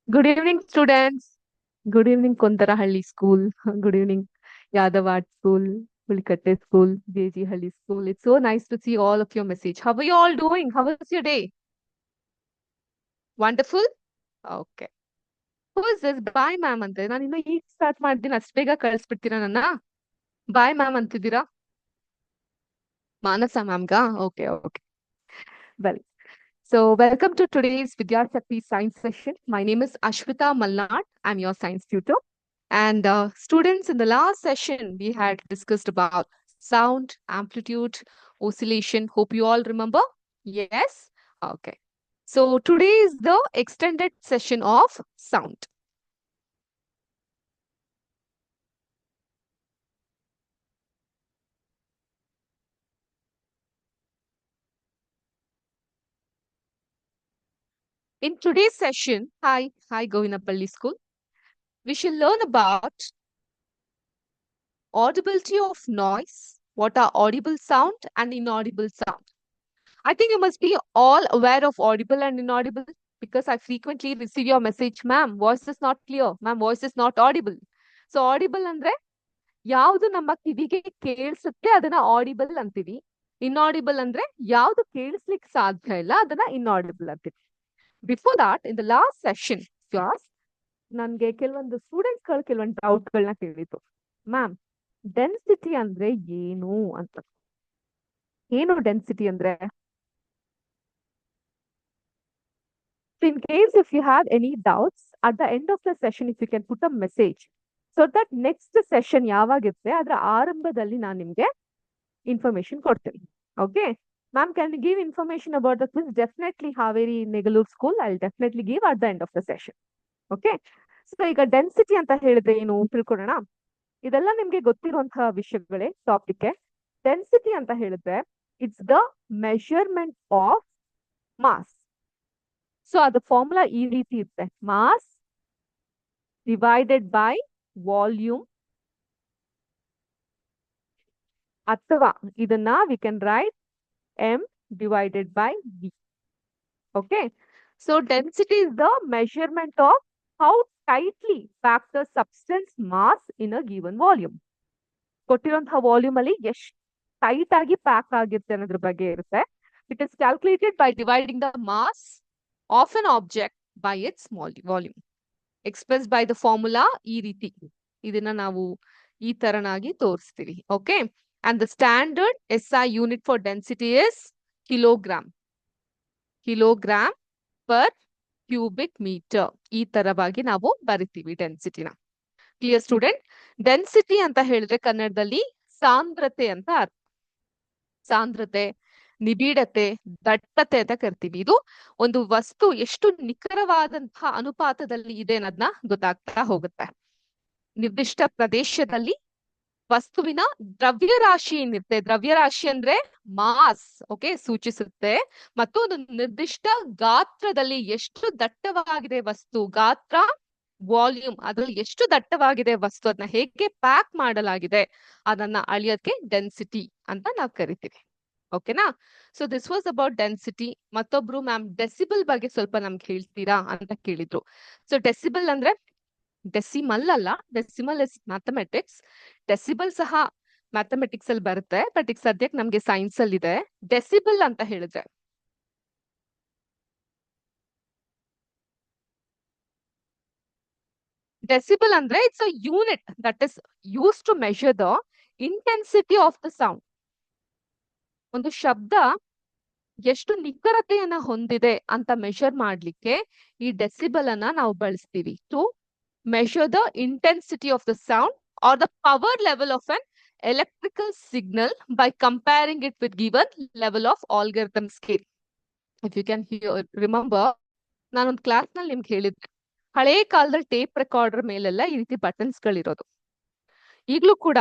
Good evening, students. Good evening, Kontarahalli School. Good evening, Yadavat School, Pulikatte School, JG Halli School. It's so nice to see all of your message. How are you all doing? How was your day? Wonderful? Okay. Who is this? Bye, ma'am ಅಂತೆ ನಾನು ಇನ್ನು ಈಗ start ಮಾಡಿದ್ದೀನಿ ಅಷ್ಟು ಬೇಗ ಕಳಿಸ್ಬಿಡ್ತೀರಾ ನನ್ನ bye ma'am ಅಂತಿದ್ದೀರಾ ಮಾನಸ ಮ್ಯಾಮ್ಗಾ okay okay well So, welcome to today's Vidyashakti Science session. My name is Ashwita Malnad. I'm your science tutor. And students, in the last session, we had discussed about sound, amplitude, oscillation. Hope you all remember? Yes? Okay. So, today is the extended session of sound. In today's session, hi, Govinapalli School, we shall learn about audibility of noise, what are audible sound and inaudible sound. I think you must be all aware of audible and inaudible because I frequently receive your message, ma'am, voice is not clear, ma'am, voice is not audible. So audible ಅಂದ್ರೆ ಯಾವುದು ನಮ್ಮ ಕಿವಿಗೆ ಕೇಳಿಸುತ್ತೆ ಅದನ್ನ audible ಅಂತೀವಿ. Inaudible ಅಂದ್ರೆ ಯಾವುದು ಕೇಳಿಸ್ಲಿಕ್ಕೆ ಸಾಧ್ಯ ಇಲ್ಲ ಅದನ್ನ inaudible ಅಂತೀವಿ. Before that, in the last session, class, ನನ್ಗೆ ಕೆಲವೊಂದು ಸ್ಟೂಡೆಂಟ್ಸ್ ಗಳು ಕೆಲವೊಂದು ಡೌಟ್ ಗಳನ್ನ ಕೇಳಿತ್ತು. ಮ್ಯಾಮ್, ಡೆನ್ಸಿಟಿ ಅಂದ್ರೆ ಏನು ಅಂತ. ಏನು ಡೆನ್ಸಿಟಿ ಅಂದ್ರೆ? So in case if you have any doubts, at the end of the session, if you can put a message, so that next session ಯಾವಾಗಿರುತ್ತೆ ಅದರ ಆರಂಭದಲ್ಲಿ ನಾನು ನಿಮ್ಗೆ ಇನ್ಫಾರ್ಮೇಶನ್ ಕೊಡ್ತೀನಿ. Okay? Ma'am, can you give information about the quiz? Definitely Haveri Negalur School. I'll definitely give at the end of the session. Okay? So ಈಗ density ಅಂತ ಹೇಳಿದ್ರೆ ಏನು ತಿಳ್ಕೊಳ್ಳೋಣ. ಇದೆಲ್ಲ ನಿಮ್ಗೆ ಗೊತ್ತಿರುವಂತಹ ವಿಷಯಗಳೇ ಟಾಪಿಕ್. ಡೆನ್ಸಿಟಿ ಅಂತ ಹೇಳಿದ್ರೆ it's the measurement of mass. So ಅದು ಫಾರ್ಮುಲಾ ಈ ರೀತಿ ಇರುತ್ತೆ. ಮಾಸ್ ಡಿವೈಡೆಡ್ ಬೈ ವಾಲ್ಯೂಮ್, ಅಥವಾ ಇದನ್ನ we can write M divided by V. Okay, so density is the measurement of how tightly pack the substance mass in a given volume. ಕೊಟ್ಟಿರುವಂತಹ volume ಅಲ್ಲಿ ಎಷ್ಟು tight ಆಗಿ pack ಆಗಿರುತ್ತೆ ಅನ್ನೋದ್ರ ಬಗ್ಗೆ ಇರುತ್ತೆ. It is calculated by dividing the mass of an object by its volume. Express by the formula ಈ ರೀತಿ. ಇದನ್ನ ನಾವು ಈ ತರನಾಗಿ ತೋರಿಸ್ತೀವಿ. Okay, and the standard SI unit for density is kilogram. Kilogram per cubic metre. ಈ ತರವಾಗಿ ನಾವು ಬರಿತೀವಿ ಡೆನ್ಸಿಟಿನ. Clear student? ಡೆನ್ಸಿಟಿ ಅಂತ ಹೇಳಿದ್ರೆ ಕನ್ನಡದಲ್ಲಿ ಸಾಂದ್ರತೆ ಅಂತ ಅರ್ಥ. ಸಾಂದ್ರತೆ, ನಿಬಿಡತೆ, ದಟ್ಟತೆ ಅಂತ ಕರಿತೀವಿ. ಇದು ಒಂದು ವಸ್ತು ಎಷ್ಟು ನಿಖರವಾದಂತಹ ಅನುಪಾತದಲ್ಲಿ ಇದೆ ಅನ್ನೋದನ್ನ ಗೊತ್ತಾಗ್ತಾ ಹೋಗುತ್ತೆ. ನಿರ್ದಿಷ್ಟ ಪ್ರದೇಶದಲ್ಲಿ ವಸ್ತುವಿನ ದ್ರವ್ಯರಾಶಿ ಏನಿರುತ್ತೆ, ದ್ರವ್ಯರಾಶಿ ಅಂದ್ರೆ ಮಾಸ್, ಓಕೆ, ಸೂಚಿಸುತ್ತೆ. ಮತ್ತು ಒಂದು ನಿರ್ದಿಷ್ಟ ಗಾತ್ರದಲ್ಲಿ ಎಷ್ಟು ದಟ್ಟವಾಗಿದೆ ವಸ್ತು, ಗಾತ್ರ, ವಾಲ್ಯೂಮ್, ಅದ್ರಲ್ಲಿ ಎಷ್ಟು ದಟ್ಟವಾಗಿದೆ ವಸ್ತು, ಅದನ್ನ ಹೇಗೆ ಪ್ಯಾಕ್ ಮಾಡಲಾಗಿದೆ ಅದನ್ನ ಅಳಿಯೋದಕ್ಕೆ ಡೆನ್ಸಿಟಿ ಅಂತ ನಾವು ಕರಿತೀವಿ. ಓಕೆನಾ? So this was about density. ಮತ್ತೊಬ್ರು ಮ್ಯಾಮ್ ಡೆಸಿಬಲ್ ಬಗ್ಗೆ ಸ್ವಲ್ಪ ನಮ್ಗೆ ಹೇಳ್ತೀರಾ ಅಂತ ಕೇಳಿದ್ರು. ಸೊ ಡೆಸಿಬಲ್ ಅಂದ್ರೆ ಡೆಸಿಮಲ್ ಅಲ್ಲ, ಡೆಸಿಮಲ್ ಇಸ್ ಮ್ಯಾಥಮೆಟಿಕ್ಸ್. ಡೆಸಿಬಲ್ ಸಹ ಮ್ಯಾಥಮೆಟಿಕ್ಸ್ ಅಲ್ಲಿ ಬರುತ್ತೆ, ಬಟ್ ಈಗ ಸದ್ಯಕ್ಕೆ ನಮ್ಗೆ ಸೈನ್ಸ್ ಅಲ್ಲಿ ಇದೆ. ಡೆಸಿಬಲ್ ಅಂತ ಹೇಳಿದ್ರೆ ಡೆಸಿಬಲ್ ಅಂದ್ರೆ it's a unit that is use to measure the intensity of the sound. ಒಂದು ಶಬ್ದ ಎಷ್ಟು ನಿಖರತೆಯನ್ನ ಹೊಂದಿದೆ ಅಂತ ಮೆಷರ್ ಮಾಡ್ಲಿಕ್ಕೆ ಈ ಡೆಸಿಬಲ್ ಅನ್ನ ನಾವು ಬಳಸ್ತೀವಿ. To measure the intensity of the sound or the power level of an electrical signal by comparing it with given level of algorithm scale. If you can remember, ನಾನೊಂದು ಕ್ಲಾಸ್ ನಲ್ಲಿ ನಿಮ್ಗೆ ಹೇಳಿದ್ದೆ, ಹಳೇ ಕಾಲದಲ್ಲಿ ಟೇಪ್ ರೆಕಾರ್ಡರ್ ಮೇಲೆಲ್ಲ ಈ ರೀತಿ buttons ಗಳಿರೋದು. ಈಗ್ಲೂ ಕೂಡ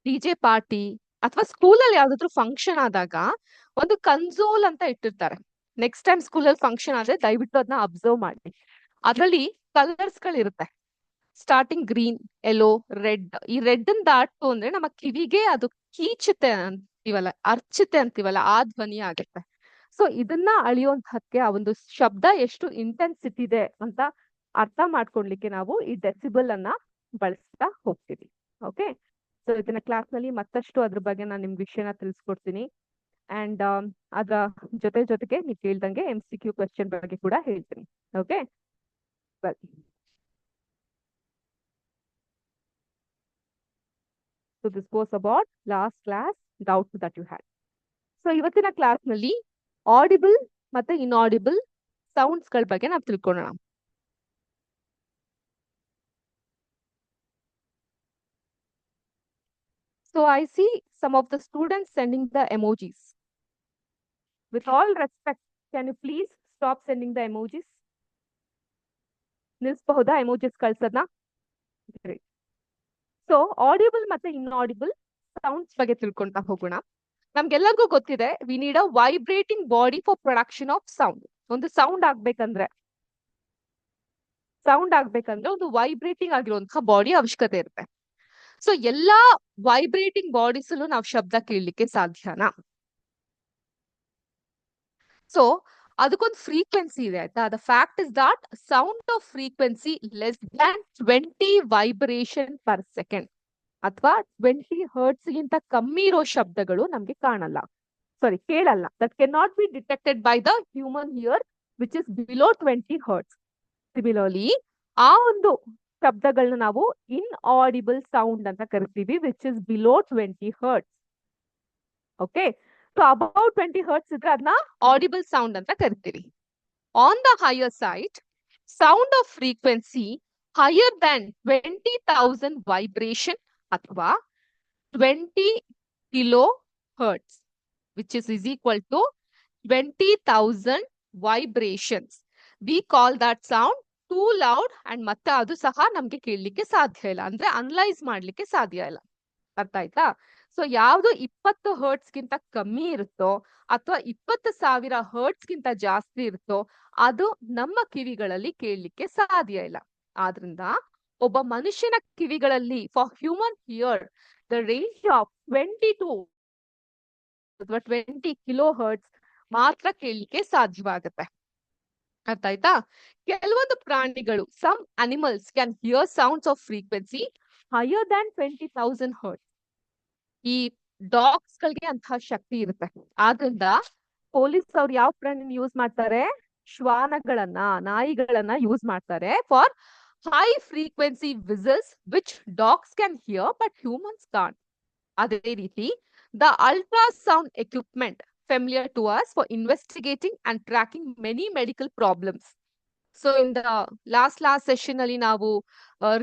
DJ ಪಾರ್ಟಿ ಅಥವಾ ಸ್ಕೂಲಲ್ಲಿ ಯಾವ್ದಾದ್ರು ಫಂಕ್ಷನ್ ಆದಾಗ ಒಂದು ಕನ್ಸೋಲ್ ಅಂತ ಇಟ್ಟಿರ್ತಾರೆ. ನೆಕ್ಸ್ಟ್ ಟೈಮ್ ಸ್ಕೂಲಲ್ಲಿ ಫಂಕ್ಷನ್ ಆದ್ರೆ ದಯವಿಟ್ಟು ಅದನ್ನ ಅಬ್ಸರ್ವ್ ಮಾಡಿ. ಅದರಲ್ಲಿ ಕಲರ್ಸ್ ಗಳಿರುತ್ತೆ. Starting green, yellow, red. ಈ ರೆಡ್ ಅನ್ ದಾಟು ಅಂದ್ರೆ ನಮ್ಮ ಕಿವಿಗೆ ಅದು ಕೀಚುತ್ತೆ ಅಂತೀವಲ್ಲ, ಅರ್ಚುತ್ತೆ ಅಂತೀವಲ್ಲ, ಆ ಧ್ವನಿ ಆಗುತ್ತೆ. ಸೊ ಇದನ್ನ ಅಳಿಯುವಂತಹಕ್ಕೆ ಆ ಒಂದು ಶಬ್ದ ಎಷ್ಟು ಇಂಟೆನ್ಸಿಟಿ ಇದೆ ಅಂತ ಅರ್ಥ ಮಾಡ್ಕೊಳ್ಲಿಕ್ಕೆ ನಾವು ಈ ಡೆಸಿಬಲ್ ಅನ್ನ ಬಳಸ್ತಾ ಹೋಗ್ತೀವಿ. ಓಕೆ, ಸೊ ಇದನ್ನ ಕ್ಲಾಸ್ ನಲ್ಲಿ ಮತ್ತಷ್ಟು ಅದ್ರ ಬಗ್ಗೆ ನಾನು ನಿಮ್ಗೆ ವಿಷಯನ ತಿಳಿಸ್ಕೊಡ್ತೀನಿ. ಅಂಡ್ ಅದ್ರ ಜೊತೆಗೆ ನೀವು ಕೇಳ್ದಂಗೆ MCQ ಕ್ವೆಶ್ಚನ್ ಬಗ್ಗೆ ಕೂಡ ಹೇಳ್ತೀನಿ. Okay, well, so this was about last class doubts that you had. So ಇವತ್ತಿನ ಕ್ಲಾಸ್ ನಲ್ಲಿ ಆಡಿಬಲ್ ಮತ್ತೆ ಇನ್ಆಡಿಬಲ್ ಸೌಂಡ್ಸ್ ಗಳ ಬಗ್ಗೆ ನಾವು ತಿಳ್ಕೊಳ್ಳೋಣ. So I see some of the students sending the emojis. With all respect, can you please stop sending the emojis? ನಿಲ್ಸಬಹುದಾ emojis ಕಳ್ಸೋದನ್ನ? Great. So audible ಮತ್ತೆ inaudible sounds ಬಗ್ಗೆ ತಿಳ್ಕೊಂತಾ ಹೋಗೋಣ. ನಮ್ಗೆಲ್ಲರಿಗೂ ಗೊತ್ತಿದೆ, we need a vibrating body for production of sound. ಒಂದು sound ಆಗ್ಬೇಕಂದ್ರೆ ಒಂದು vibrating ಆಗಿರುವಂತಹ body ಅವಶ್ಯಕತೆ ಇರುತ್ತೆ. ಸೊ ಎಲ್ಲಾ ವೈಬ್ರೇಟಿಂಗ್ ಬಾಡೀಸ್ ಅಲ್ಲೂ ನಾವು ಶಬ್ದ ಕೇಳಲಿಕ್ಕೆ ಸಾಧ್ಯನಾ? ಸೊ ಅದಕ್ಕೊಂದು ಫ್ರೀಕ್ವೆನ್ಸಿ ಇದೆ ಆಯ್ತಾ. The fact is that sound of frequency less than 20 vibration per second ಅಥವಾ 20 ಹರ್ಟ್ಸ್ ಗಿಂತ ಕಮ್ಮಿ ಇರೋ ಶಬ್ದಗಳು ನಮ್ಗೆ ಕೇಳಲ್ಲ. That can not be detected by the human hear which is below 20 hertz. Similarly ಆ ಒಂದು ಶಬ್ದಗಳನ್ನ ನಾವು ಇನ್ಆಡಿಬಲ್ ಸೌಂಡ್ ಅಂತ ಕರಿತೀವಿ, which is below 20 hertz. Okay, so about 20 hertz ಇದ್ರೆ ಅದನ್ನ ಆಡಿಬಲ್ ಸೌಂಡ್ ಅಂತ ಕರಿತೀವಿ. On the higher side, sound of frequency higher than 20,000 vibration ಅಥವಾ 20 kilo hertz which is equal to 20,000 vibrations. We call that sound too loud and ಮತ್ತೆ ಅದು ಸಹ ನಮ್ಗೆ ಕೇಳಲಿಕ್ಕೆ ಸಾಧ್ಯ ಇಲ್ಲ, ಅಂದ್ರೆ ಅನಲೈಸ್ ಮಾಡ್ಲಿಕ್ಕೆ ಸಾಧ್ಯ ಇಲ್ಲ. ಅರ್ಥ ಆಯ್ತಾ? ಸೊ ಯಾವ್ದು 20 ಹರ್ಟ್ಸ್ ಗಿಂತ ಕಮ್ಮಿ ಇರುತ್ತೋ ಅಥವಾ 20,000 ಹರ್ಟ್ಸ್ ಗಿಂತ ಜಾಸ್ತಿ ಇರುತ್ತೋ ಅದು ನಮ್ಮ ಕಿವಿಗಳಲ್ಲಿ ಕೇಳಲಿಕ್ಕೆ ಸಾಧ್ಯ ಇಲ್ಲ. ಆದ್ರಿಂದ ಒಬ್ಬ ಮನುಷ್ಯನ ಕಿವಿಗಳಲ್ಲಿ for human hear the range of 20 kilo hertz ಮಾತ್ರ ಕೇಳಲಿಕ್ಕೆ ಸಾಧ್ಯವಾಗುತ್ತೆ. ಅರ್ಥ ಆಯ್ತಾ? ಕೆಲವೊಂದು ಪ್ರಾಣಿಗಳು, some animals can hear sounds of frequency higher than 20,000 hertz. ಈ ಡಾಗ್ಸ್ ಗಳಿಗೆ ಅಂತಹ ಶಕ್ತಿ ಇರುತ್ತೆ. ಆದ್ರಿಂದ ಪೊಲೀಸ್ ಅವ್ರು ಯಾವ ಪ್ರಾಣಿ ಯೂಸ್ ಮಾಡ್ತಾರೆ? ಶ್ವಾನಗಳನ್ನ, ನಾಯಿಗಳನ್ನ ಯೂಸ್ ಮಾಡ್ತಾರೆ for high frequency whistles which dogs can hear but humans can't. ಅದೇ ರೀತಿ the ultrasound equipment familiar to us for investigating and tracking many medical problems. So in the last session ಅಲ್ಲಿ ನಾವು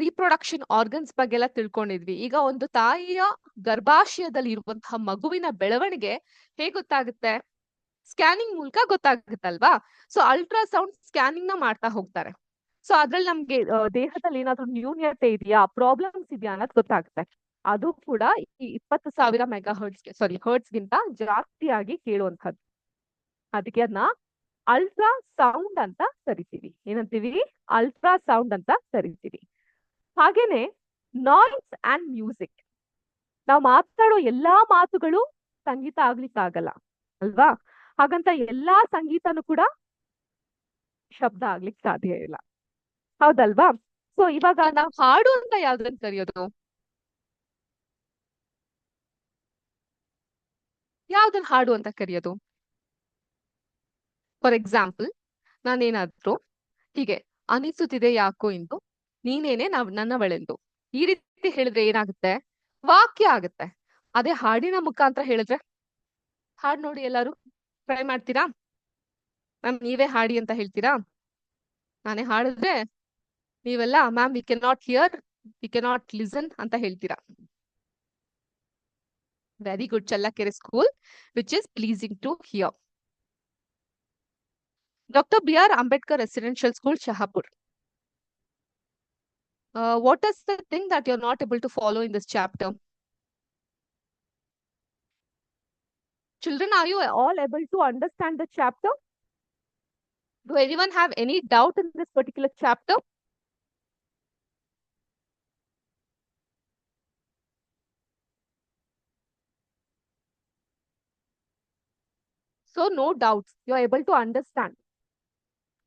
reproduction organs ಬಗ್ಗೆ ಎಲ್ಲ ತಿಳ್ಕೊಂಡಿದ್ವಿ. ಈಗ ಒಂದು ತಾಯಿಯ ಗರ್ಭಾಶಯದಲ್ಲಿ ಇರುವಂತಹ ಮಗುವಿನ ಬೆಳವಣಿಗೆ ಹೇಗೆ ಗೊತ್ತಾಗುತ್ತೆ? ಸ್ಕ್ಯಾನಿಂಗ್ ಮೂಲಕ ಗೊತ್ತಾಗುತ್ತಲ್ವಾ? ಸೊ ಅಲ್ಟ್ರಾಸೌಂಡ್ ಸ್ಕ್ಯಾನಿಂಗ್ ನ ಮಾಡ್ತಾ ಹೋಗ್ತಾರೆ. ಸೊ ಅದ್ರಲ್ಲಿ ನಮ್ಗೆ ದೇಹದಲ್ಲಿ ಏನಾದ್ರು ನ್ಯೂನ್ಯತೆ ಇದೆಯಾ, ಪ್ರಾಬ್ಲಮ್ಸ್ ಇದೆಯಾ ಅನ್ನೋದು ಗೊತ್ತಾಗುತ್ತೆ. ಅದು ಕೂಡ ಈ 20,000 ಮೆಗಾ ಹರ್ಟ್ಸ್ ಗಿಂತ ಜಾಸ್ತಿಯಾಗಿ ಕೇಳುವಂಥದ್ದು. ಅದಕ್ಕೆ ಅದನ್ನ ಅಲ್ಟ್ರಾ ಸೌಂಡ್ ಅಂತ ಕರಿತೀವಿ. ಏನಂತೀವಿ? ಅಲ್ಟ್ರಾ ಸೌಂಡ್ ಅಂತ ಕರಿತೀವಿ. ಹಾಗೇನೆ ನಾಯ್ಸ್ ಅಂಡ್ ಮ್ಯೂಸಿಕ್. ನಾವು ಮಾತಾಡೋ ಎಲ್ಲಾ ಮಾತುಗಳು ಸಂಗೀತ ಆಗ್ಲಿಕ್ಕಾಗಲ್ಲ ಅಲ್ವಾ? ಹಾಗಂತ ಎಲ್ಲಾ ಸಂಗೀತನೂ ಕೂಡ ಶಬ್ದ ಆಗ್ಲಿಕ್ಕೆ ಸಾಧ್ಯ ಇಲ್ಲ, ಹೌದಲ್ವಾ? ಸೊ ಇವಾಗ ನಾವು ಹಾಡು ಅಂತ ಯಾವ್ದನ್ನ ಕರೆಯೋದು? ಯಾವ್ದನ್ನ ಹಾಡು ಅಂತ ಕರೆಯೋದು? ಫಾರ್ ಎಕ್ಸಾಂಪಲ್, ನಾನೇನಾದ್ರು ಹೀಗೆ ಅನಿಸುತ್ತಿದೆ ಯಾಕೋ ಇಂದು ನೀನೇನೆ ನನ್ನವಳೆಂದು ಈ ರೀತಿ ಹೇಳಿದ್ರೆ ಏನಾಗುತ್ತೆ? ವಾಕ್ಯ ಆಗುತ್ತೆ. ಅದೇ ಹಾಡಿನ ಮುಖಾಂತರ ಹೇಳಿದ್ರೆ, ಹಾಡ್ ನೋಡಿ ಎಲ್ಲಾರು ಟ್ರೈ ಮಾಡ್ತೀರಾ? ಮ್ಯಾಮ್ ನೀವೇ ಹಾಡಿ ಅಂತ ಹೇಳ್ತೀರಾ? ನಾನೇ ಹಾಡಿದ್ರೆ ನೀವೆಲ್ಲ ma'am we can not here, we can not listen ಅಂತ ಹೇಳ್ತೀರಾ. Very good, Challakere School, which is pleasing to hear. Dr. B.R. Ambedkar Residential School, Shahapur. What is the thing that you're not able to follow in this chapter? Children, are you all able to understand the chapter? Do anyone have any doubt in this particular chapter? So no doubts, you're able to understand.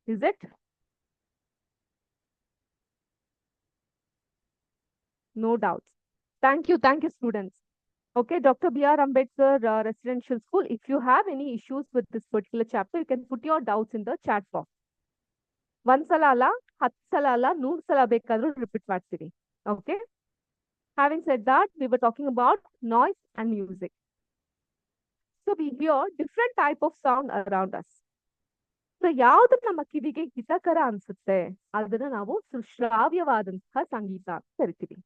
Is it? No doubts. Thank you, students. Okay, Dr. B.R. Ambedkar Residential School. If you have any issues with this particular chapter, you can put your doubts in the chat box. ಒಂದ್ಸಲ ಅಲ್ಲ 10 ಸಲ ಅಲ್ಲ 100 ಸಲ ಬೇಕಾದ್ರೂ repeat ಮಾಡ್ತೀವಿ. Okay. Having said that, we were talking about noise and music. So we hear different type of sound around us. So ಯಾವ್ದು ನಮ್ಮ ಕಿವಿಗೆ ಹಿತಕರ ಅನ್ಸುತ್ತೆ ಅದನ್ನ ನಾವು ಸುಶ್ರಾವ್ಯವಾದಂತಹ ಸಂಗೀತ ಅಂತ ಕರಿತೀವಿ.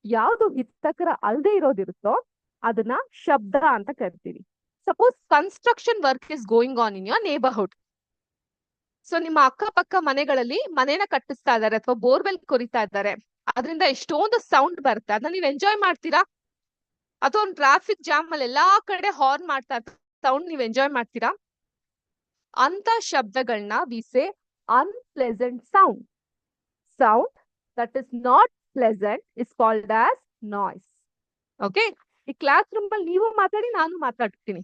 ಯಾವ್ದು ಹಿತಕರ ಅಲ್ಲದೆ ಇರೋದಿರುತ್ತೋ ಅದನ್ನ ಶಬ್ದ ಅಂತ ಕರಿತೀವಿ. Suppose construction work is going on in your neighbourhood. So ನಿಮ್ಮ ಅಕ್ಕಪಕ್ಕ ಮನೆಗಳಲ್ಲಿ ಮನೇನ ಕಟ್ಟಿಸ್ತಾ ಇದ್ದಾರೆ ಅಥವಾ ಬೋರ್ವೆಲ್ ಕೊರಿತಾ ಇದ್ದಾರೆ, ಅದರಿಂದ ಎಷ್ಟೊಂದು ಸೌಂಡ್ ಬರುತ್ತೆ. ಅದನ್ನ ನೀವು ಎಂಜಾಯ್ ಮಾಡ್ತೀರಾ? ಅಥವಾ ಒಂದು ಟ್ರಾಫಿಕ್ ಜಾಮ್ ಅಲ್ಲಿ ಎಲ್ಲಾ ಕಡೆ ಹಾರ್ನ್ ಮಾಡ್ತಾ ಸೌಂಡ್ ನೀವು ಎಂಜಾಯ್ ಮಾಡ್ತೀರಾ? ಅಂತ ಶಬ್ದಗಳನ್ನ we say unpleasant sound. Sound that is not pleasant is called as noise. Okay, ಈ ಕ್ಲಾಸ್ ರೂಮ್ ಅಲ್ಲಿ ನೀವು ಮಾತಾಡಿ ನಾನು ಮಾತಾಡ್ತೀನಿ,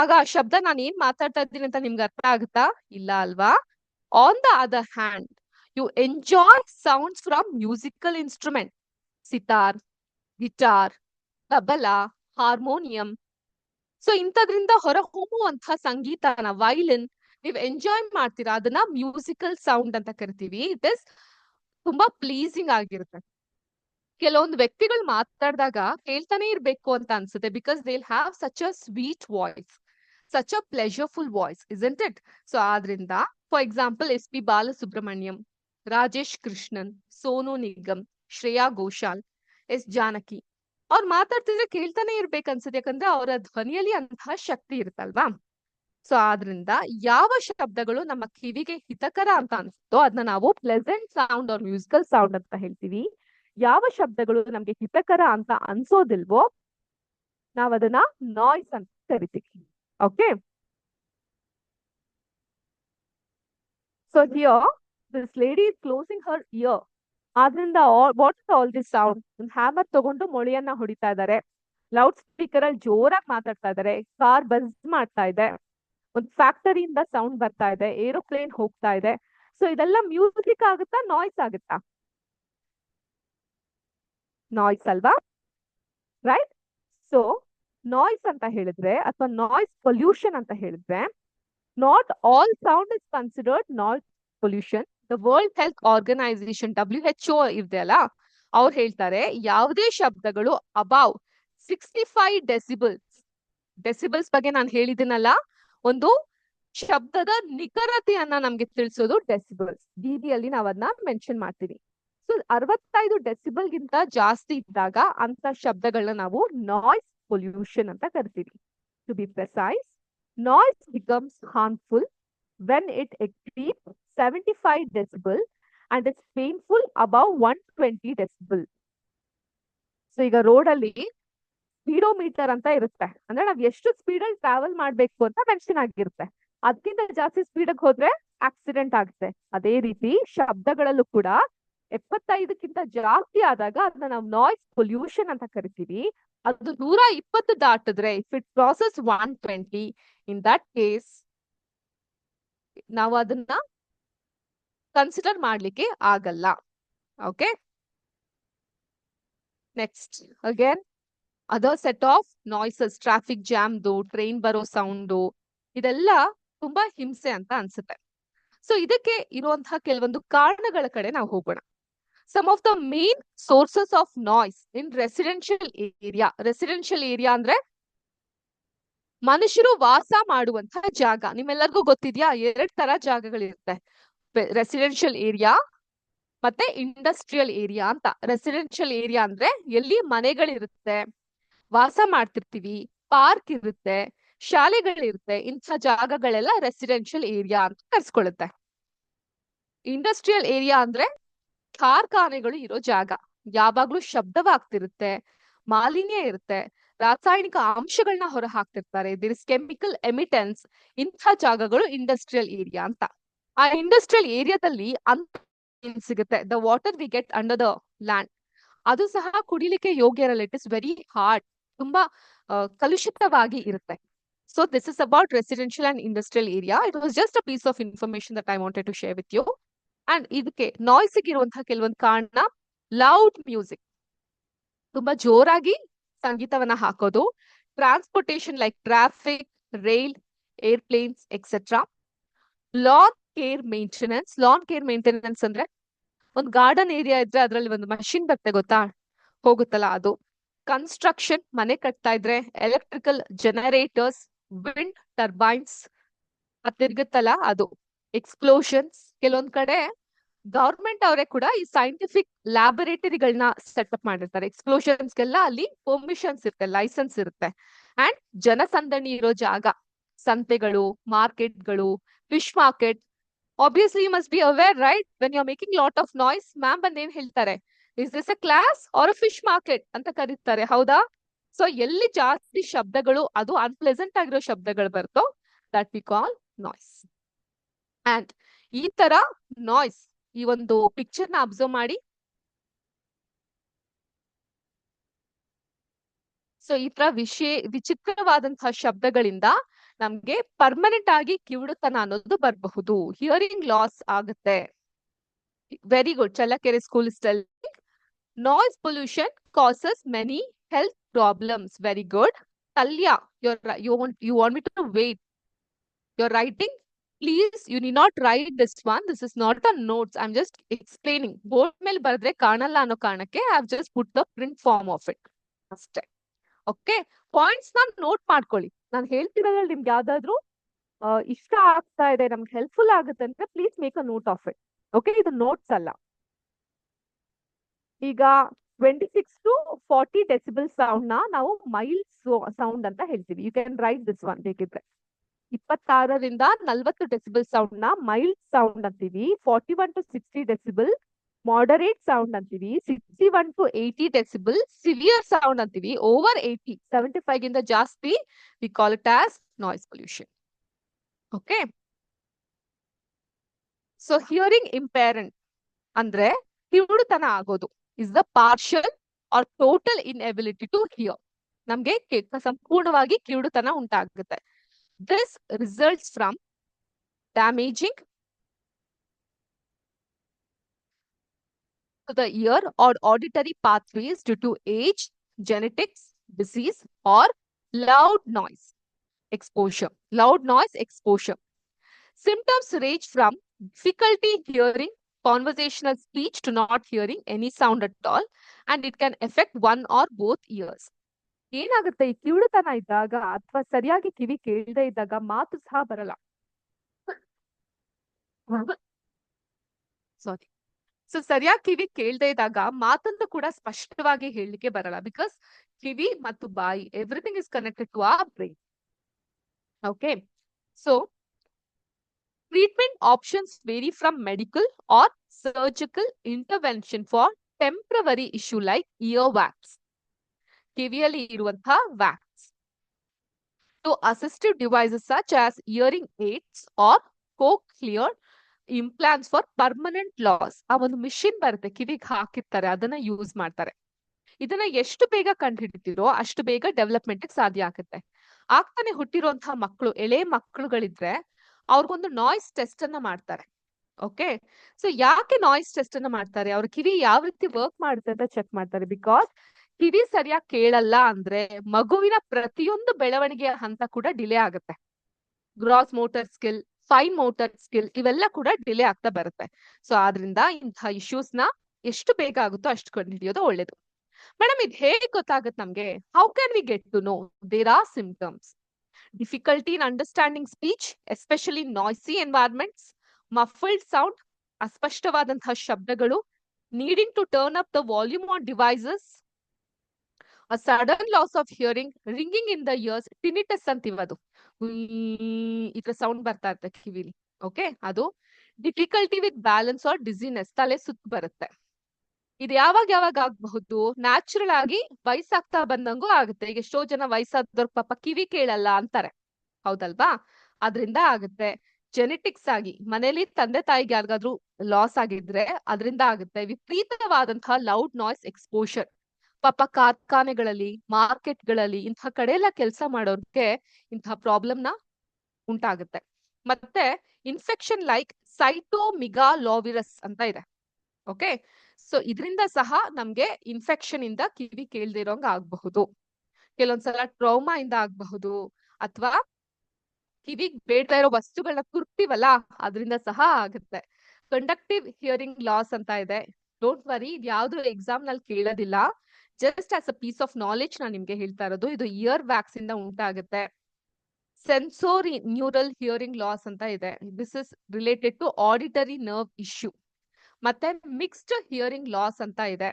ಆಗ ಆ ಶಬ್ದ ನಾನು ಏನ್ ಮಾತಾಡ್ತಾ ಇದ್ದೀನಿ ಅಂತ ನಿಮ್ಗೆ ಅರ್ಥ ಆಗುತ್ತಾ? ಇಲ್ಲ ಅಲ್ವಾ? On the other hand, you enjoy sounds from musical instrument, sitar, guitar, tabla, harmonium. So ಇಂಥದ್ರಿಂದ ಹೊರ ಹೊಮ್ಮುವಂತಹ ಸಂಗೀತನ, ವೈಲಿನ್ ನೀವು ಎಂಜಾಯ್ ಮಾಡ್ತೀರಾ, ಅದನ್ನ ಮ್ಯೂಸಿಕಲ್ ಸೌಂಡ್ ಅಂತ ಕರಿತೀವಿ. ಇಟ್ ಇಸ್ ತುಂಬಾ ಪ್ಲೀಸಿಂಗ್ ಆಗಿರುತ್ತೆ. ಕೆಲವೊಂದು ವ್ಯಕ್ತಿಗಳು ಮಾತಾಡಿದಾಗ ಕೇಳ್ತಾನೆ ಇರ್ಬೇಕು ಅಂತ ಅನ್ಸುತ್ತೆ, because they have such a sweet voice, such a pleasureful voice, isn't it? So ಆದ್ರಿಂದ for example SP Balasubrahmanyam, Rajesh Krishnan, Sonu Nigam, Shreya Ghoshal, S Janaki ಅವ್ರು ಮಾತಾಡ್ತಿದ್ರೆ ಕೇಳ್ತಾನೆ ಇರ್ಬೇಕನ್ಸುತ್ತೆ, ಯಾಕಂದ್ರೆ ಅವರ ಧ್ವನಿಯಲ್ಲಿ ಅಂತಹ ಶಕ್ತಿ ಇರುತ್ತಲ್ವಾ. ಸೊ ಆದ್ರಿಂದ ಯಾವ ಶಬ್ದಗಳು ನಮ್ಮ ಕಿವಿಗೆ ಹಿತಕರ ಅಂತ ಅನ್ಸುತ್ತೋ ಅದನ್ನ ನಾವು pleasant sound or musical sound ಅಂತ ಹೇಳ್ತೀವಿ. ಯಾವ ಶಬ್ದಗಳು ನಮ್ಗೆ ಹಿತಕರ ಅಂತ ಅನ್ಸೋದಿಲ್ವೋ ನಾವ್ ಅದನ್ನ ನಾಯ್ಸ್ ಅಂತ ಕರಿತೀವಿ. Okay, so here this lady is closing her ear. ಆದ್ರಿಂದ what is all this sound? ಒಂದು ಹ್ಯಾಮರ್ ತಗೊಂಡು ಮೊಳೆಯನ್ನ ಹೊಡಿತಾ ಇದ್ದಾರೆ, ಲೌಡ್ ಸ್ಪೀಕರ್ ಅಲ್ಲಿ ಜೋರಾಗಿ ಮಾತಾಡ್ತಾ ಇದ್ದಾರೆ, ಕಾರ್ ಬಸ್ ಮಾಡ್ತಾ ಇದೆ, ಒಂದು ಫ್ಯಾಕ್ಟರಿಯಿಂದ ಸೌಂಡ್ ಬರ್ತಾ ಇದೆ, ಏರೋಪ್ಲೇನ್ ಹೋಗ್ತಾ ಇದೆ. ಸೊ ಇದೆಲ್ಲ ಮ್ಯೂಸಿಕ್ ಆಗುತ್ತಾ, ನಾಯ್ಸ್ ಆಗುತ್ತಾ? ನಾಯ್ಸ್ ಅಲ್ವಾ? ರೈಟ್. ಸೊ ನಾಯ್ಸ್ ಅಂತ ಹೇಳಿದ್ರೆ ಅಥವಾ ನಾಯ್ಸ್ ಪೊಲ್ಯೂಷನ್ ಅಂತ ಹೇಳಿದ್ರೆ, not all sound is considered noise pollution. The world health organization WHO ಇದೆಯಲ್ಲ, ಅವ್ರು ಹೇಳ್ತಾರೆ ಯಾವುದೇ ಶಬ್ದಗಳು ಅಬೌವ್ 65 ಡೆಸಿಬಲ್ಸ್ ಬಗ್ಗೆ ನಾನು ಹೇಳಿದ್ದೀನಲ್ಲ, ಒಂದು ಶಬ್ದದ ನಿಖರತೆಯನ್ನ ನಮ್ಗೆ ತಿಳಿಸೋದು ಡೆಸಿಬಲ್ಸ್. DBಯಲ್ಲಿ ನಾವ್ ಅದನ್ನ ಮೆನ್ಷನ್ ಮಾಡ್ತೀವಿ. ಸೊ 65 ಡೆಸಿಬಲ್ಗಿಂತ ಜಾಸ್ತಿ ಇದ್ದಾಗ ಅಂತ ಶಬ್ದಗಳನ್ನ ನಾವು ನಾಯ್ಸ್ ಪೊಲ್ಯೂಷನ್ ಅಂತ ಕರಿತೀವಿ. To be precise, noise becomes harmful when it exceeds 75 decibel and is painful above 120 decibel. So ಈಗ ರೋಡ್ ಅಲ್ಲಿ ಸ್ಪೀಡೋಮೀಟರ್ ಅಂತ ಇರುತ್ತೆ, ಅಂದ್ರೆ ನಾವ್ ಎಷ್ಟು ಸ್ಪೀಡ್ ಅಲ್ಲಿ ಟ್ರಾವೆಲ್ ಮಾಡ್ಬೇಕು ಅಂತ ಮೆನ್ಷನ್ ಆಗಿರುತ್ತೆ. ಅದಕ್ಕಿಂತ ಜಾಸ್ತಿ ಸ್ಪೀಡ್ ಹೋದ್ರೆ ಆಕ್ಸಿಡೆಂಟ್ ಆಗುತ್ತೆ. ಅದೇ ರೀತಿ ಶಬ್ದಗಳಲ್ಲೂ ಕೂಡ 75ಕ್ಕಿಂತ ಜಾಸ್ತಿ ಆದಾಗ ಅದನ್ನ ನಾವು ನಾಯ್ಸ್ ಪೊಲ್ಯೂಷನ್ ಅಂತ ಕರಿತೀವಿ. ಅದು 120 ದಾಟಿದ್ರೆ, if it crosses 120, in that case ನಾವು ಅದನ್ನ ಕನ್ಸಿಡರ್ ಮಾಡ್ಲಿಕ್ಕೆ ಆಗಲ್ಲ. Okay, next again other set of noises, traffic ಜಾಮ್ದು, ಟ್ರೈನ್ ಬರೋ ಸೌಂಡು, ಇದೆಲ್ಲ ತುಂಬಾ ಹಿಂಸೆ ಅಂತ ಅನ್ಸುತ್ತೆ. ಸೊ ಇದಕ್ಕೆ ಇರುವಂತಹ ಕೆಲವೊಂದು ಕಾರಣಗಳ ಕಡೆ ನಾವು ಹೋಗೋಣ. Some of the main sources of noise in residential area. Residential area ಅಂದ್ರೆ ಮನುಷ್ಯರು ವಾಸ ಮಾಡುವಂತಹ ಜಾಗ. ನಿಮ್ಮೆಲ್ಲರಿಗೂ ಗೊತ್ತಿದ್ಯಾ, 2 ತರ ಜಾಗಗಳಿರುತ್ತೆ, ರೆಸಿಡೆನ್ಷಿಯಲ್ ಏರಿಯಾ ಮತ್ತೆ ಇಂಡಸ್ಟ್ರಿಯಲ್ ಏರಿಯಾ ಅಂತ. ರೆಸಿಡೆನ್ಷಿಯಲ್ ಏರಿಯಾ ಅಂದ್ರೆ ಎಲ್ಲಿ ಮನೆಗಳಿರುತ್ತೆ, ವಾಸ ಮಾಡ್ತಿರ್ತೀವಿ, ಪಾರ್ಕ್ ಇರುತ್ತೆ, ಶಾಲೆಗಳಿರುತ್ತೆ, ಇಂಥ ಜಾಗಗಳೆಲ್ಲ ರೆಸಿಡೆನ್ಷಿಯಲ್ ಏರಿಯಾ ಅಂತ ಕರ್ಸ್ಕೊಳ್ಳುತ್ತೆ. ಇಂಡಸ್ಟ್ರಿಯಲ್ ಏರಿಯಾ ಅಂದ್ರೆ ಕಾರ್ಖಾನೆಗಳು ಇರೋ ಜಾಗ, ಯಾವಾಗ್ಲೂ ಶಬ್ದವಾಗ್ತಿರುತ್ತೆ, ಮಾಲಿನ್ಯ ಇರುತ್ತೆ, ರಾಸಾಯನಿಕ ಅಂಶಗಳನ್ನ ಹೊರ ಹಾಕ್ತಿರ್ತಾರೆ, ದಿರ್ ಇಸ್ ಕೆಮಿಕಲ್ ಎಮಿಟೆನ್ಸ್. ಇಂಥ ಜಾಗಗಳು ಇಂಡಸ್ಟ್ರಿಯಲ್ ಏರಿಯಾ ಅಂತ. ಆ ಇಂಡಸ್ಟ್ರಿಯಲ್ ಏರಿಯಾದಲ್ಲಿ ಸಿಗುತ್ತೆ, the water we get under the land, ಅದು ಸಹ ಕುಡಿಲಿಕ್ಕೆ ಯೋಗ್ಯ ಇರಲ್ಲ. ಇಟ್ ಇಸ್ ವೆರಿ ಹಾರ್ಡ್, ತುಂಬಾ ಕಲುಷಿತವಾಗಿ ಇರುತ್ತೆ. So this is about residential and industrial area. It was just a piece of information that I wanted to share with you. And ಇದಕ್ಕೆ noise ಇರುವಂತಹ ಕೆಲವೊಂದು ಕಾರಣ, ಲೌಡ್ ಮ್ಯೂಸಿಕ್. ತುಂಬಾ ಜೋರಾಗಿ ಸಂಗೀತವನ್ನ ಹಾಕೋದು. Transportation like traffic, rail, airplanes etcetera. Lawn care maintenance. Lawn care maintenance ಅಂದ್ರೆ ಒಂದು ಗಾರ್ಡನ್ ಏರಿಯಾ ಇದ್ರೆ ಅದ್ರಲ್ಲಿ ಒಂದು ಮಷಿನ್ ಬರುತ್ತೆ ಗೊತ್ತಾ, ಹೋಗುತ್ತಲ್ಲ ಅದು. ಕನ್ಸ್ಟ್ರಕ್ಷನ್, ಮನೆ ಕಟ್ತಾ ಇದ್ರೆ ಎಲೆಕ್ಟ್ರಿಕಲ್ ಜನರೇಟರ್ಸ್, ವಿಂಡ್ ಟರ್ಬೈನ್ಸ್ ತಿರುಗುತ್ತಲ್ಲ ಅದು. ಎಕ್ಸ್ಪ್ಲೋಷನ್ಸ್, ಕೆಲವೊಂದ್ ಕಡೆ ಗವರ್ಮೆಂಟ್ ಅವರೇ ಕೂಡ ಈ ಸೈಂಟಿಫಿಕ್ ಲ್ಯಾಬೊರೇಟರಿಗಳನ್ನ ಸೆಟಪ್ ಮಾಡಿರ್ತಾರೆ. ಎಕ್ಸ್ಪ್ಲೋಷನ್ಸ್ಗೆಲ್ಲ ಅಲ್ಲಿ ಪರ್ಮಿಷನ್ಸ್ ಇರುತ್ತೆ, ಲೈಸೆನ್ಸ್ ಇರುತ್ತೆ. ಅಂಡ್ ಜನಸಂದಣಿ ಇರೋ ಜಾಗ, ಸಂತೆಗಳು, ಮಾರ್ಕೆಟ್ಗಳು, fish market. Obviously you must be aware right, when you are making lot of noise, ma'am ಬಂದ್ ಏನ್ ಹೇಳ್ತಾರೆ, is this a class or a fish market ಅಂತ ಕರೀತಾರೆ, ಹೌದಾ? ಸೊ ಎಲ್ಲಿ ಜಾಸ್ತಿ ಶಬ್ದಗಳು, ಅದು ಅನ್ಪ್ಲೆಸೆಂಟ್ ಆಗಿರೋ ಶಬ್ದಗಳು ಬರ್ತೋ, that we call noise. And ಈ ತರ ನಾಯ್ಸ್, ಈ ಒಂದು ಪಿಕ್ಚರ್ ನ ಅಬ್ಸರ್ವ್ ಮಾಡಿ. ಸೊ ಈ ತರ ವಿಚಿತ್ರವಾದಂತಹ ಶಬ್ದಗಳಿಂದ ನಮ್ಗೆ ಪರ್ಮನೆಂಟ್ ಆಗಿ ಕಿವುಡುತನ ಅನ್ನೋದು ಬರಬಹುದು, ಹಿಯರಿಂಗ್ ಲಾಸ್ ಆಗುತ್ತೆ. Very good. Challakere school is telling noise pollution causes many health problems. Very good. Talya, you want me to wait? You're writing? Please, you need not write this one. This is not a notes. I'm just explaining. Board ಮೇಲೆ ಬರೆದ್ರೆ ಕಾಣಲ್ಲ ಅನ್ನೋ ಕಾರಣಕ್ಕೆ I have just put the print form of it. ಅಷ್ಟೇ. Okay, points ನ note ಮಾಡ್ಕೊಳ್ಳಿ. ನಾನು ಹೇಳ್ತಿರೋದ್ರಲ್ಲಿ ನಿಮ್ಗೆ ಯಾವ್ದಾದ್ರು ಇಷ್ಟ ಆಗ್ತಾ ಇದೆ, ನಮ್ಗೆ ಹೆಲ್ಪ್ಫುಲ್ ಆಗುತ್ತೆ ಅಂತ please make a note of it. Okay, ಇದು ನೋಟ್ಸ್ ಅಲ್ಲ. ಈಗ 26 to 40 ಡೆಸಿಬಲ್ ಸೌಂಡ್ ನ ನಾವು ಮೈಲ್ಡ್ ಸೌಂಡ್ ಅಂತ ಹೇಳ್ತೀವಿ. You can write this one ಬೇಕಿದ್ರೆ. 26ರಿಂದ 40 ಡೆಸಿಬಲ್ ಸೌಂಡ್ ನ ಮೈಲ್ಡ್ ಸೌಂಡ್ ಅಂತೀವಿ. 41 to 60 ಡೆಸಿಬಲ್ ಮಾಡರೇಟ್ ಸೌಂಡ್ ಅಂತೀವಿ. 61 to 80 ಡೆಸಿಬಲ್ ಸಿವಿಯರ್ ಸೌಂಡ್ ಅಂತೀವಿ. ಓವರ್ 80, 75 ಗಿಂತ ಜಾಸ್ತಿ we call it as noise pollution. Okay, so hearing impairment ಅಂದ್ರೆ ಕಿವುಡುತನ ಆಗೋದು is the partial or total inability to hear. ನಮ್ಗೆ ಸಂಪೂರ್ಣವಾಗಿ ಕಿವುಡುತನ ಉಂಟಾಗುತ್ತೆ. This results from damaging to the ear or auditory pathways due to age, genetics, disease, or loud noise exposure. Loud noise exposure. Symptoms range from difficulty hearing conversational speech to not hearing any sound at all, and it can affect one or both ears. ಏನಾಗುತ್ತೆ, ಈ ಕಿವುಡುತನ ಇದ್ದಾಗ ಅಥವಾ ಸರಿಯಾಗಿ ಕಿವಿ ಕೇಳದೆ ಇದ್ದಾಗ ಮಾತು ಸಹ ಬರಲ್ಲ. ಸಾರಿ. ಸೊ ಸರಿಯಾಗಿ ಕಿವಿ ಕೇಳದೆ ಇದ್ದಾಗ ಮಾತಂತೂ ಕೂಡ ಸ್ಪಷ್ಟವಾಗಿ ಹೇಳಲಿಕ್ಕೆ ಬರಲ್ಲ. ಬಿಕಾಸ್ ಕಿವಿ ಮತ್ತು ಬಾಯಿ, everything is connected to our brain. Okay, so treatment options vary from medical or surgical intervention for temporary issue like ear wax, ಕಿವಿಯಲ್ಲಿ ಇರುವಂತಹ wax, to assistive devices such as hearing aids or cochlear implants for permanent loss. ಆ ಒಂದು machine ಬರುತ್ತೆ, ಕಿವಿಗೆ ಹಾಕಿರ್ತಾರೆ, ಅದನ್ನ use ಮಾಡ್ತಾರೆ. ಇದನ್ನ ಎಷ್ಟು ಬೇಗ ಕಂಡುಹಿಡಿತೀರೋ ಅಷ್ಟು ಬೇಗ ಡೆವಲಪ್ಮೆಂಟ್ ಸಾಧ್ಯ ಆಗುತ್ತೆ. ಆಗ್ತಾನೆ ಹುಟ್ಟಿರುವಂತಹ ಮಕ್ಕಳು, ಎಳೆ ಮಕ್ಕಳುಗಳಿದ್ರೆ ಅವ್ರಿಗೊಂದು ನಾಯ್ಸ್ ಟೆಸ್ಟ್ ಅನ್ನ ಮಾಡ್ತಾರೆ. ಓಕೆ, ಸೊ ಯಾಕೆ ನಾಯ್ಸ್ ಟೆಸ್ಟ್ ಅನ್ನ ಮಾಡ್ತಾರೆ? ಅವ್ರ ಕಿವಿ ಯಾವ ರೀತಿ ವರ್ಕ್ ಮಾಡುತ್ತೆ ಅಂತ ಚೆಕ್ ಮಾಡ್ತಾರೆ. ಬಿಕಾಸ್ ಕಿವಿ ಸರಿಯಾಗಿ ಕೇಳಲ್ಲ ಅಂದ್ರೆ ಮಗುವಿನ ಪ್ರತಿಯೊಂದು ಬೆಳವಣಿಗೆಯ ಹಂತ ಕೂಡ ಡಿಲೇ ಆಗುತ್ತೆ. Gross motor skill, fine motor skill ಇವೆಲ್ಲ ಕೂಡ ಡಿಲೇ ಆಗ್ತಾ ಬರುತ್ತೆ. ಸೊ ಆದ್ರಿಂದ ಇಂತಹ ಇಶ್ಯೂಸ್ ನ ಎಷ್ಟು ಬೇಗ ಆಗುತ್ತೋ ಅಷ್ಟು ಕಂಡುಹಿಡಿಯೋದು ಒಳ್ಳೇದು. ಮೇಡಮ್, ಇದು ಹೇಗೆ ಗೊತ್ತಾಗುತ್ತೆ ನಮ್ಗೆ? How can we get to know? There are symptoms. Difficulty in understanding speech, especially noisy environments, muffled sound, ಅಸ್ಪಷ್ಟವಾದಂತಹ ಶಬ್ದಗಳು, needing to turn up the volume on devices, a sudden loss of hearing, ringing in the ears, tinnitus ಅಂತೀವದು, ಈ ತರ sound ಬರ್ತಾ ಇರುತ್ತೆ ಕಿವಿಲಿ. Okay, ಅದು difficulty with balance or dizziness, ತಲೆ ಸುತ್ತು ಬರುತ್ತೆ. ಇದು ಯಾವಾಗ ಆಗಬಹುದು? ನ್ಯಾಚುರಲ್ ಆಗಿ ವಯಸ್ಸಾಗ್ತಾ ಬಂದಂಗೂ ಆಗುತ್ತೆ. ಈಗ ಎಷ್ಟೋ ಜನ ವಯಸ್ಸಾದವ್ರ ಪಾಪ ಕಿವಿ ಕೇಳಲ್ಲ ಅಂತಾರೆ, ಹೌದಲ್ವಾ? ಅದ್ರಿಂದ ಆಗುತ್ತೆ. ಜೆನೆಟಿಕ್ಸ್ ಆಗಿ ಮನೇಲಿ ತಂದೆ ತಾಯಿಗೆ ಯಾರಿಗಾದ್ರೂ ಲಾಸ್ ಆಗಿದ್ರೆ ಅದರಿಂದ ಆಗುತ್ತೆ. ವಿಪರೀತವಾದಂತಹ ಲೌಡ್ ನಾಯ್ಸ್ ಎಕ್ಸ್ಪೋಷರ್, ಪಾಪ ಕಾರ್ಖಾನೆಗಳಲ್ಲಿ, ಮಾರ್ಕೆಟ್ಗಳಲ್ಲಿ ಇಂತಹ ಕಡೆ ಎಲ್ಲ ಕೆಲಸ ಮಾಡೋರ್ಗೆ ಇಂತಹ ಪ್ರಾಬ್ಲಮ್ ನ ಉಂಟಾಗುತ್ತೆ. ಮತ್ತೆ ಇನ್ಫೆಕ್ಷನ್ ಲೈಕ್ ಸೈಟೋಮಿಗಾಲೋವಿರಸ್ ಅಂತ ಇದೆ. ಓಕೆ. ಸೊ ಇದರಿಂದ ಸಹ ನಮ್ಗೆ ಇನ್ಫೆಕ್ಷನ್ ಇಂದ ಕಿವಿ ಕೇಳ್ದೆ ಇರೋಂಗ್ ಆಗಬಹುದು. ಕೆಲವೊಂದ್ಸಲ ಟ್ರೌಮಾ ಇಂದ ಆಗಬಹುದು, ಅಥವಾ ಕಿವಿಗ್ ಬೇಡ್ತಾ ಇರೋ ವಸ್ತುಗಳನ್ನ ತುರ್ತೀವಲ್ಲ ಅದರಿಂದ ಸಹ ಆಗುತ್ತೆ. ಕಂಡಕ್ಟಿವ್ ಹಿಯರಿಂಗ್ ಲಾಸ್ ಅಂತ ಇದೆ. ಡೋಂಟ್ ವರಿ, ಇದು ಯಾವ್ದು ಎಕ್ಸಾಮ್ ನಲ್ಲಿ ಕೇಳೋದಿಲ್ಲ. Just as a piece of knowledge ನಾನು ನಿಮ್ಗೆ ಹೇಳ್ತಾ ಇರೋದು. ಇದು ಇಯರ್ ವ್ಯಾಕ್ಸ್ ಇಂದ ಉಂಟಾಗುತ್ತೆ. ಸೆನ್ಸೋರಿ ನ್ಯೂರಲ್ ಹಿಯರಿಂಗ್ ಲಾಸ್ ಅಂತ ಇದೆ. This is related to auditory nerve issue. ಮತ್ತೆ ಮಿಕ್ಸ್ಡ್ ಹಿಯರಿಂಗ್ ಲಾಸ್ ಅಂತ ಇದೆ.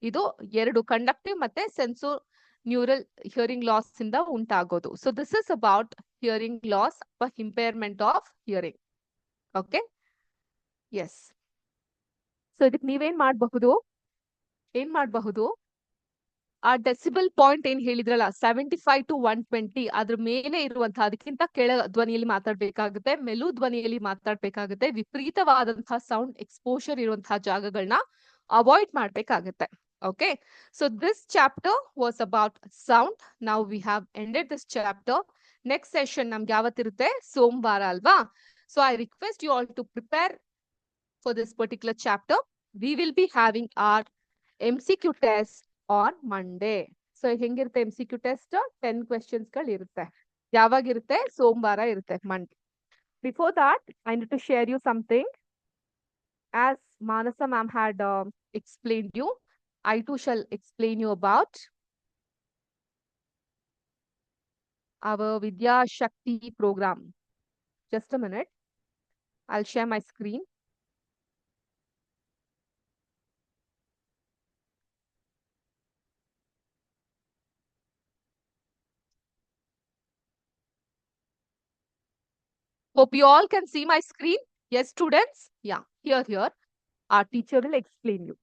ಇದು ಎರಡು, ಕಂಡಕ್ಟಿವ್ ಮತ್ತೆ ಸೆನ್ಸೋ ನ್ಯೂರಲ್ ಹಿಯರಿಂಗ್ ಲಾಸ್ ಇಂದ ಉಂಟಾಗೋದು. So this is about hearing loss ಅಥವಾ impairment of hearing. Okay, yes. So ಇದಕ್ಕೆ ನೀವೇನ್ ಮಾಡಬಹುದು, ಆ ಡೆಸಿಬಲ್ ಪಾಯಿಂಟ್ ಏನ್ ಹೇಳಿದ್ರಲ್ಲ 75 to 120, ಅದ್ರ ಮೇಲೆ ಇರುವಂತಹ, ಅದಕ್ಕಿಂತ ಕೆಳ ಧ್ವನಿಯಲ್ಲಿ ಮಾತಾಡ್ಬೇಕಾಗುತ್ತೆ, ಮೆಲು ಧ್ವನಿಯಲ್ಲಿ ಮಾತಾಡ್ಬೇಕಾಗುತ್ತೆ. ವಿಪರೀತವಾದಂತಹ ಸೌಂಡ್ ಎಕ್ಸ್ಪೋಷರ್ ಇರುವಂತಹ ಜಾಗಗಳನ್ನ ಅವಾಯ್ಡ್ ಮಾಡ್ಬೇಕಾಗುತ್ತೆ. Okay, so this chapter was about sound. ನಾವು we have ended this chapter. Next session ನಮ್ಗೆ ಯಾವತ್ತಿರುತ್ತೆ? ಸೋಮವಾರ ಅಲ್ವಾ? So I request you all to prepare for this particular chapter. We will be having our MCQ test on Monday. So ಹೆಂಗಿರುತ್ತೆ MCQ test? 10 questions ಗಳು ಇರುತ್ತೆ. ಯಾವಾಗಿರುತ್ತೆ? ಸೋಮವಾರ ಇರುತ್ತೆ, Monday. Before that, I need to share you something. As Manasa ma'am had explained you, I too shall explain you about our Vidya Shakti program. Just a minute. I'll share my screen. Hope you all can see my screen. Yes, students? Yeah, here. Our teacher will explain you.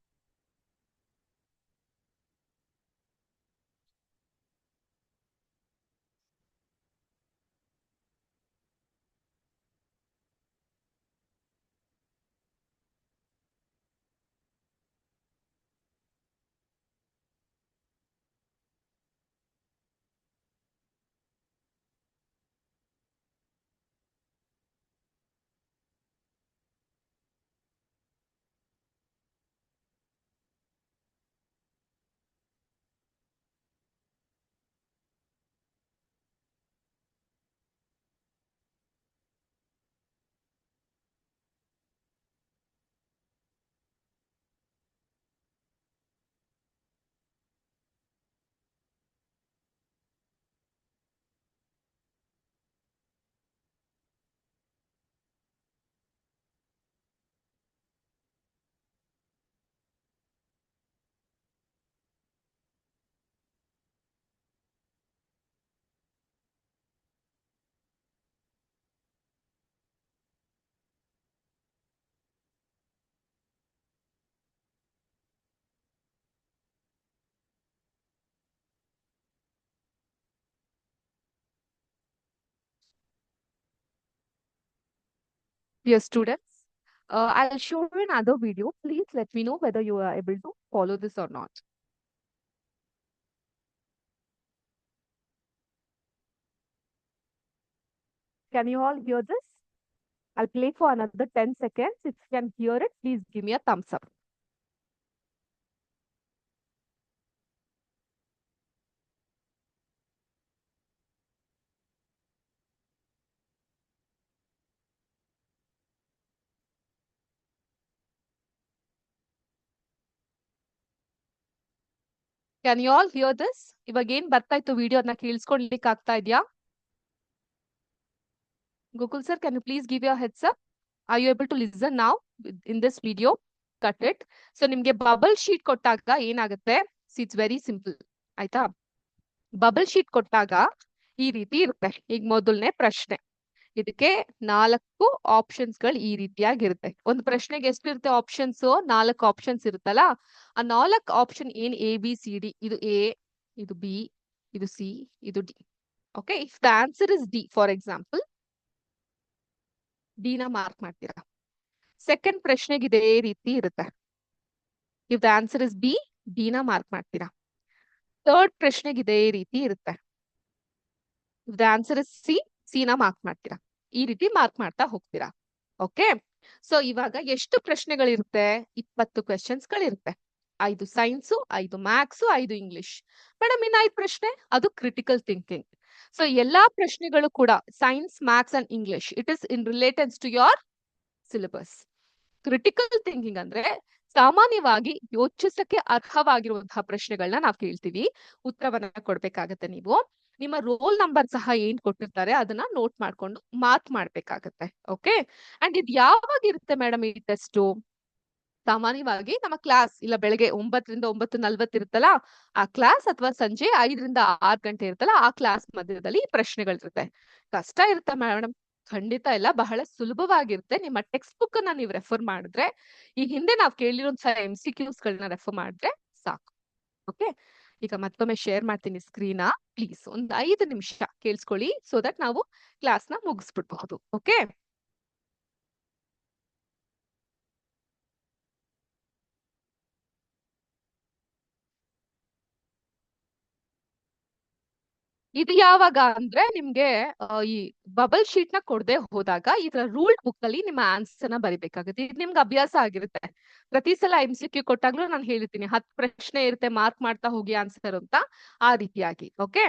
Dear students, I'll show you another video. Please let me know whether you are able to follow this or not. Can you all hear this? I'll play for another 10 seconds. If you can hear it, please give me a thumbs up. Can you all hear this? ಇವಾಗ ಏನ್ ಬರ್ತಾ ಇತ್ತು video ಅದನ್ನ ಕೇಳಿಸ್ಕೊಳ್ಲಿಕ್ಕೆ ಆಗ್ತಾ ಇದೆಯಾ? Gokul sir, can you please give your heads up? Are you able to listen now in this video? Cut it. So ನಿಮ್ಗೆ bubble sheet ಕೊಟ್ಟಾಗ ಏನಾಗುತ್ತೆ? It's very simple. ಆಯ್ತಾ? ಬಬಲ್ ಶೀಟ್ ಕೊಟ್ಟಾಗ ಈ ರೀತಿ ಇರುತ್ತೆ. ಈಗ ಮೊದಲನೇ ಪ್ರಶ್ನೆ, ಇದಕ್ಕೆ 4 ಆಪ್ಷನ್ಸ್ ಗಳು ಈ ರೀತಿಯಾಗಿರುತ್ತೆ. ಒಂದು ಪ್ರಶ್ನೆಗೆ ಎಷ್ಟಿರುತ್ತೆ ಆಪ್ಷನ್ಸ್? 4 ಆಪ್ಷನ್ಸ್ ಇರುತ್ತಲ್ಲ. ಆ 4 ಆಪ್ಷನ್ ಏನ್ ABCD, ಇದು A, ಇದು B, ಇದು C, ಇದು D. Okay, if the answer is D, for example, D ನ ಮಾರ್ಕ್ ಮಾಡ್ತೀರಾ. ಸೆಕೆಂಡ್ ಪ್ರಶ್ನೆಗೆ ಇದೇ ರೀತಿ ಇರುತ್ತೆ. If the answer is B, D ನ ಮಾರ್ಕ್ ಮಾಡ್ತೀರಾ. ಥರ್ಡ್ ಪ್ರಶ್ನೆಗೆ ಇದೇ ರೀತಿ ಇರುತ್ತೆ. If the answer is C, C ನ ಮಾರ್ಕ್ ಮಾಡ್ತೀರಾ. ಈ ರೀತಿ ಮಾರ್ಕ್ ಮಾಡ್ತಾ ಹೋಗ್ತೀರಾ. ಓಕೆ, ಸೊ ಇವಾಗ ಎಷ್ಟು ಪ್ರಶ್ನೆಗಳಿರುತ್ತೆ? 20 ಕ್ವೆಶನ್ಸ್ಗಳಿರುತ್ತೆ. 5 ಸೈನ್ಸು, 5 ಮ್ಯಾಥ್ಸು, 5 ಇಂಗ್ಲಿಷ್. ಮೇಡಮ್ ಇನ್ನು 5 ಪ್ರಶ್ನೆ ಅದು ಕ್ರಿಟಿಕಲ್ ಥಿಂಕಿಂಗ್. ಸೊ ಎಲ್ಲಾ ಪ್ರಶ್ನೆಗಳು ಕೂಡ science, maths and English it is in relateds to your syllabus. Critical thinking ಅಂದ್ರೆ ಸಾಮಾನ್ಯವಾಗಿ ಯೋಚಿಸಕ್ಕೆ ಅರ್ಹವಾಗಿರುವಂತಹ ಪ್ರಶ್ನೆಗಳನ್ನ ನಾವು ಕೇಳ್ತೀವಿ. ಉತ್ತರವನ್ನ ಕೊಡ್ಬೇಕಾಗತ್ತೆ ನೀವು. ನಿಮ್ಮ ರೋಲ್ ನಂಬರ್ ಸಹ ಏನ್ ಕೊಟ್ಟಿರ್ತಾರೆ ಅದನ್ನ ನೋಟ್ ಮಾಡ್ಕೊಂಡು ಮಾರ್ಕ್ ಮಾಡ್ಬೇಕಾಗತ್ತೆ. ಓಕೆ. ಅಂಡ್ ಇದು ಯಾವಾಗ ಇರುತ್ತೆ ಮೇಡಮ್ ಈ ಟೆಸ್ಟ್? ಸಾಮಾನ್ಯವಾಗಿ ನಮ್ಮ ಕ್ಲಾಸ್ ಇಲ್ಲ ಬೆಳಗ್ಗೆ 9ರಿಂದ 9:40 ಇರುತ್ತಲ್ಲ ಆ ಕ್ಲಾಸ್, ಅಥವಾ ಸಂಜೆ 5ರಿಂದ 6 ಗಂಟೆ ಇರುತ್ತಲ್ಲ ಆ ಕ್ಲಾಸ್ ಮಧ್ಯದಲ್ಲಿ ಈ ಪ್ರಶ್ನೆಗಳಿರುತ್ತೆ. ಕಷ್ಟ ಇರುತ್ತೆ ಮೇಡಮ್? ಖಂಡಿತ ಇಲ್ಲ, ಬಹಳ ಸುಲಭವಾಗಿರುತ್ತೆ. ನಿಮ್ಮ ಟೆಕ್ಸ್ಟ್ ಬುಕ್ ಅನ್ನ ನೀವು ರೆಫರ್ ಮಾಡಿದ್ರೆ, ಈ ಹಿಂದೆ ನಾವು ಕೇಳಿರುವಂತಹ MCQs ಗಳನ್ನ ರೆಫರ್ ಮಾಡಿದ್ರೆ ಸಾಕು. ಓಕೆ. ಈಗ ಮತ್ತೊಮ್ಮೆ ಶೇರ್ ಮಾಡ್ತೀನಿ ಸ್ಕ್ರೀನ್. ಪ್ಲೀಸ್ ಒಂದು 5 ನಿಮಿಷ ಕೇಳಿಸ್ಕೊಳ್ಳಿ, ಸೊ ದಟ್ ನಾವು ಕ್ಲಾಸ್ ನ ಮುಗಿಸ್ಬಿಡ್ಬಹುದು. ಓಕೆ. ಇದು ಯಾವಾಗ ಅಂದ್ರೆ ನಿಮ್ಗೆ ಈ ಬಬಲ್ ಶೀಟ್ ನ ಕೊಡದೆ ಹೋದಾಗ ಇದರ ರೂಲ್ಡ್ ಬುಕ್ ಅಲ್ಲಿ ನಿಮ್ಮ ಆನ್ಸರ್ ನ ಬರಿಬೇಕಾಗುತ್ತೆ. ಇದು ನಿಮ್ಗೆ ಅಭ್ಯಾಸ ಆಗಿರುತ್ತೆ. ಪ್ರತಿ ಸಲ MCQ ಕೊಟ್ಟಾಗ್ಲೂ ನಾನು ಹೇಳಿರ್ತೀನಿ 10 ಪ್ರಶ್ನೆ ಇರುತ್ತೆ, ಮಾರ್ಕ್ ಮಾಡ್ತಾ ಹೋಗಿ ಆನ್ಸರ್ ಅಂತ. ಆ ರೀತಿಯಾಗಿ. ಓಕೆ.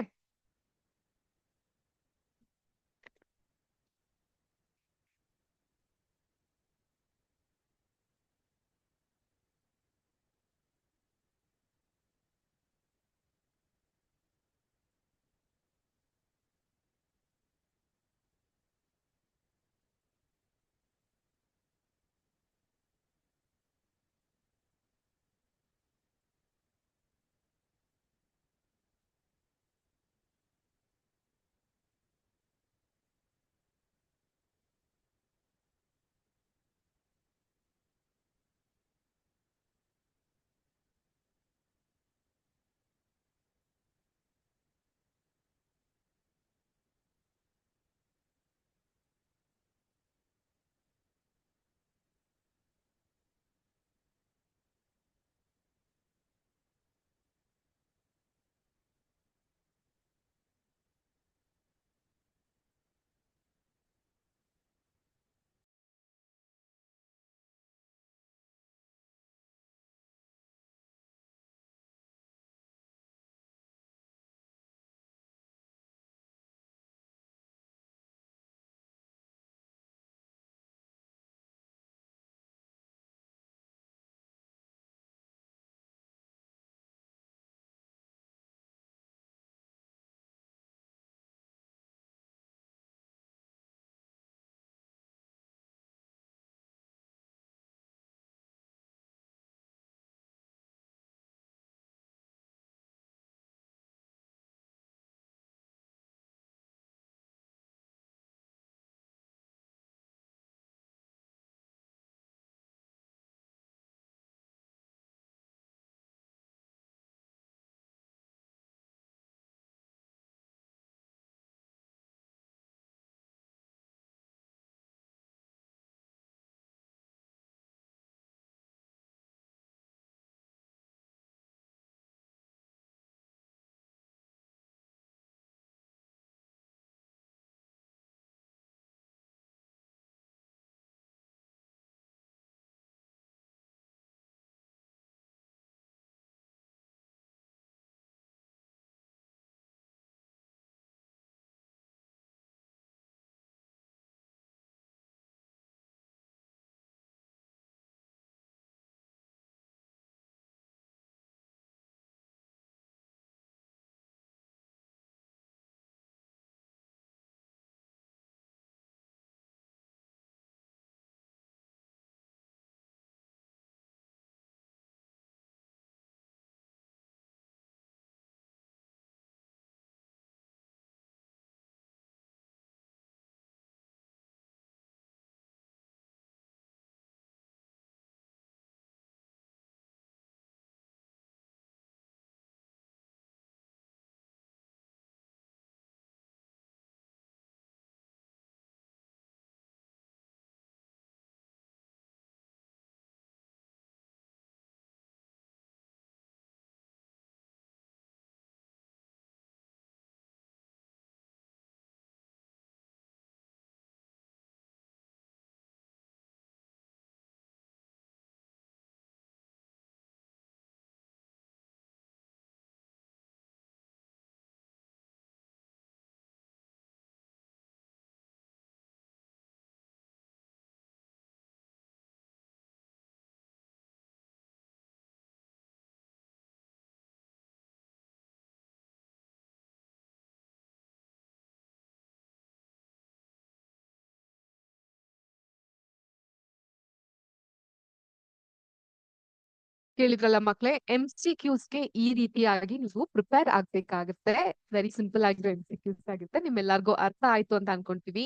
ಕೇಳಿದ್ರಲ್ಲ ಮಕ್ಳೇ, MCQs ಗೆ ಈ ರೀತಿಯಾಗಿ ನೀವು ಪ್ರಿಪೇರ್ ಆಗ್ಬೇಕಾಗುತ್ತೆ. ವೆರಿ ಸಿಂಪಲ್ ಆಗಿರೋ MCQs ಆಗುತ್ತೆ. ನಿಮ್ಮೆಲ್ಲರಿಗೂ ಅರ್ಥ ಆಯ್ತು ಅಂತ ಅನ್ಕೊಂತೀವಿ.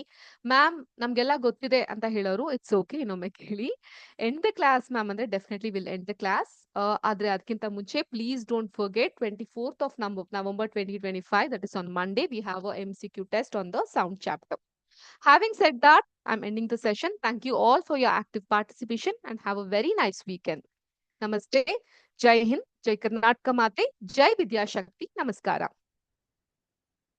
ಮ್ಯಾಮ್ ನಮ್ಗೆಲ್ಲ ಗೊತ್ತಿದೆ ಅಂತ ಹೇಳೋರು ಇಟ್ಸ್ ಓಕೆ, ಇನ್ನೊಮ್ಮೆ ಕೇಳಿ. ಎಂಡ್ ದ ಕ್ಲಾಸ್ ಮ್ಯಾಮ್ ಅಂದ್ರೆ definitely will end the class. ಆದ್ರೆ ಅದಕ್ಕಿಂತ ಮುಂಚೆ please don't forget 24th of November 2025, that is on Monday, we have a MCQ test on the sound chapter. Having said that, I'm ending the session. Thank you all for your active participation and have a very nice weekend. Namaste. Jai Hind. Jai Karnataka Mate. Jai Vidya Shakti. Namaskara.